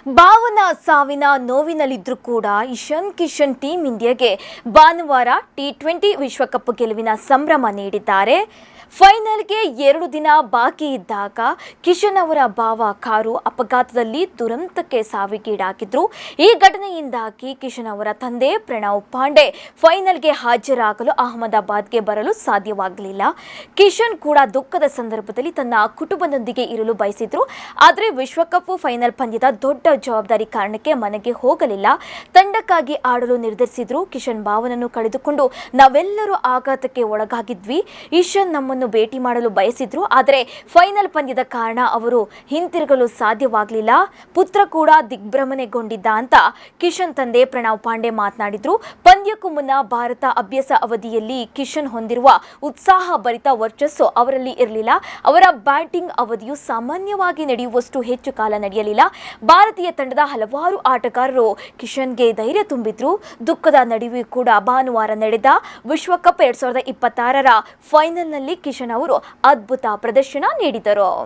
ಭಾವನ ಸಾವಿನ ನೋವಿನಲ್ಲಿದ್ದರೂ ಕೂಡ ಇಶಾನ್ ಕಿಶನ್ ಟೀಂ ಇಂಡಿಯಾಗೆ ಭಾನುವಾರ ಟಿ20 ವಿಶ್ವಕಪ್ ಗೆಲುವಿನ ಸಂಭ್ರಮ ನೀಡಿದ್ದಾರೆ. ಫೈನಲ್ಗೆ 2 ದಿನ ಬಾಕಿ ಇದ್ದಾಗ ಕಿಶನ್ ಅವರ ಭಾವ ಕಾರು ಅಪಘಾತದಲ್ಲಿ ದುರಂತಕ್ಕೆ ಸಾವಿಗೀಡಾಗಿದ್ರು. ಈ ಘಟನೆಯಿಂದಾಗಿ ಕಿಶನ್ ಅವರ ತಂದೆ ಪ್ರಣವ್ ಪಾಂಡೆ ಫೈನಲ್ಗೆ ಹಾಜರಾಗಲು ಅಹಮದಾಬಾದ್ಗೆ ಬರಲು ಸಾಧ್ಯವಾಗಲಿಲ್ಲ. ಕಿಶನ್ ಕೂಡ ದುಃಖದ ಸಂದರ್ಭದಲ್ಲಿ ತನ್ನ ಕುಟುಂಬದೊಂದಿಗೆ ಇರಲು ಬಯಸಿದ್ರು. ಆದರೆ ವಿಶ್ವಕಪ್ ಫೈನಲ್ ಪಂದ್ಯದ ದೊಡ್ಡ ಜವಾಬ್ದಾರಿ ಕಾರಣಕ್ಕೆ ಮನೆಗೆ ಹೋಗಲಿಲ್ಲ. ತಂಡಕ್ಕಾಗಿ ಆಡಲು ನಿರ್ಧರಿಸಿದ್ರು. ಕಿಶನ್ ಭಾವನನ್ನು ಕಳೆದುಕೊಂಡು ನಾವೆಲ್ಲರೂ ಆಘಾತಕ್ಕೆ ಒಳಗಾಗಿದ್ವಿ. ಇಶಾನ್ ನಮ್ಮನ್ನು ಭೇಟಿ ಮಾಡಲು ಬಯಸಿದ್ರು. ಆದರೆ ಫೈನಲ್ ಪಂದ್ಯದ ಕಾರಣ ಅವರು ಹಿಂತಿರುಗಲು ಸಾಧ್ಯವಾಗಲಿಲ್ಲ. ಪುತ್ರ ಕೂಡ ದಿಗ್ಭ್ರಮಣೆಗೊಂಡಿದ್ದ ಅಂತ ಕಿಶನ್ ತಂದೆ ಪ್ರಣವ್ ಪಾಂಡೆ ಮಾತನಾಡಿದ್ರು. ಪಂದ್ಯಕ್ಕೂ ಮುನ್ನ ಭಾರತ ಅಭ್ಯಾಸ ಅವಧಿಯಲ್ಲಿ ಕಿಶನ್ ಹೊಂದಿರುವ ಉತ್ಸಾಹಭರಿತ ವರ್ಚಸ್ಸು ಅವರಲ್ಲಿ ಇರಲಿಲ್ಲ. ಅವರ ಬ್ಯಾಟಿಂಗ್ ಅವಧಿಯು ಸಾಮಾನ್ಯವಾಗಿ ನಡೆಯುವಷ್ಟು ಹೆಚ್ಚು ಕಾಲ ನಡೆಯಲಿಲ್ಲ. ಭಾರತೀಯ ತಂಡದ ಹಲವಾರು ಆಟಗಾರರು ಕಿಶನ್ಗೆ ಧೈರ್ಯ ತುಂಬಿದ್ರು. ದುಃಖದ ನಡುವೆಯೂ ಕೂಡ ಭಾನುವಾರ ನಡೆದ ವಿಶ್ವಕಪ್ 2026ರ ಫೈನಲ್ನಲ್ಲಿ ಕಿಶನ್ ಅವರು ಅದ್ಭುತ ಪ್ರದರ್ಶನ ನೀಡಿದರು.